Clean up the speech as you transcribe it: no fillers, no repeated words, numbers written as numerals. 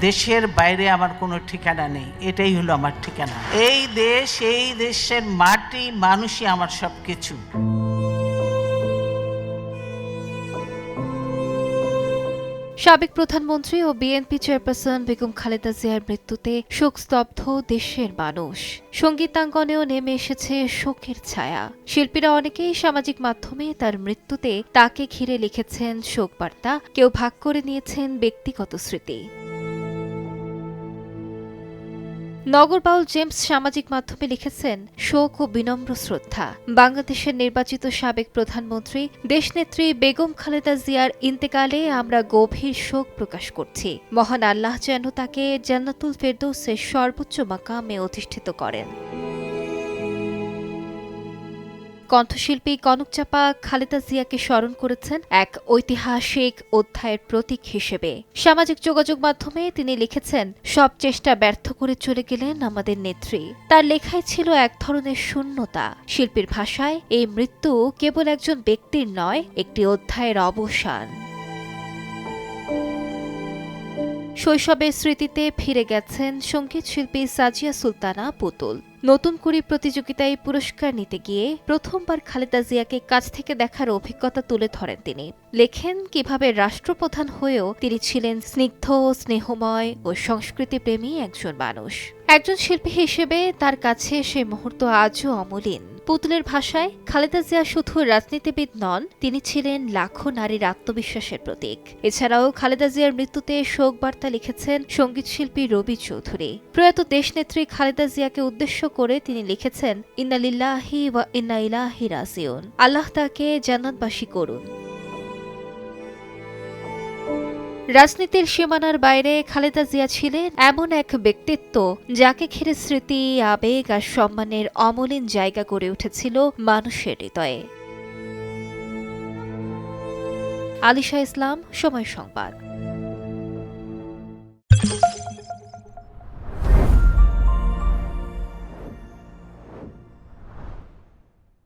দেশের বাইরে আমার কোনো ঠিকানা নেই, এটাই হলো আমার ঠিকানা। এই দেশ, এই দেশের মাটি, মানুষই আমার সবকিছু। সাবেক প্রধানমন্ত্রী ও বিএনপি চেয়ারপারসন বেগম খালেদা জিয়ার মৃত্যুতে শোকস্তব্ধ দেশের মানুষ। সংগীতাঙ্গনেও নেমে এসেছে শোকের ছায়া। শিল্পীরা অনেকেই সামাজিক মাধ্যমে তার মৃত্যুতে তাকে ঘিরে লিখেছেন শোকবার্তা, কেউ ভাগ করে নিয়েছেন ব্যক্তিগত স্মৃতি। নগরবাউল জেমস সামাজিক মাধ্যমে লিখেছেন, শোক ও বিনম্র শ্রদ্ধা। বাংলাদেশের নির্বাচিত সাবেক প্রধানমন্ত্রী দেশনেত্রী বেগম খালেদা জিয়ার ইন্তেকালে আমরা গভীর শোক প্রকাশ করছি। মহান আল্লাহ যেন তাকে জান্নাতুল ফেরদৌসের সর্বোচ্চ মাকামে অধিষ্ঠিত করেন। কণ্ঠশিল্পী কনক চাপা খালেদা জিয়াকে স্মরণ করেছেন এক ঐতিহাসিক অধ্যায়ের প্রতীক হিসেবে। সামাজিক যোগাযোগ মাধ্যমে তিনি লিখেছেন, সব চেষ্টা ব্যর্থ করে চলে গেলেন আমাদের নেত্রী। তার লেখায় ছিল এক ধরনের শূন্যতা। শিল্পীর ভাষায় এই মৃত্যু কেবল একজন ব্যক্তির নয়, একটি অধ্যায়ের অবসান। শৈশবের স্মৃতিতে ফিরে গেছেন সঙ্গীত শিল্পী সাজিয়া সুলতানা পুতুল। নতুন কুড়ি প্রতিযোগিতায় পুরস্কার নিতে গিয়ে প্রথমবার খালেদা জিয়াকে কাছ থেকে দেখার অভিজ্ঞতা তুলে ধরেন তিনি। লেখেন কিভাবে রাষ্ট্রপ্রধান হয়েও তিনি ছিলেন স্নিগ্ধ, স্নেহময় ও সংস্কৃতিপ্রেমী একজন মানুষ। একজন শিল্পী হিসেবে তার কাছে সেই মুহূর্ত আজও অমলিন। পুতুলের ভাষায়, খালেদা জিয়া শুধু রাজনীতিবিদ নন, তিনি ছিলেন লাখো নারীর আত্মবিশ্বাসের প্রতীক। এছাড়াও খালেদা জিয়ার মৃত্যুতে শোক বার্তা লিখেছেন সঙ্গীতশিল্পী রবি চৌধুরী। প্রয়াত দেশনেত্রী খালেদা জিয়াকে উদ্দেশ্য করে তিনি লিখেছেন, ইন্না লিল্লাহি ওয়া ইন্না ইলাইহি রাজিউন। আল্লাহ তাকে জান্নাতবাসী করুন। রাজনীতির সীমানার বাইরে খালেদা জিয়া ছিলেন এমন এক ব্যক্তিত্ব, যাকে ঘিরে স্মৃতি, আবেগ আর সম্মানের অমলিন জায়গা গড়ে উঠেছিল মানুষের হৃদয়ে। আলিশা ইসলাম, সময় সংবাদ।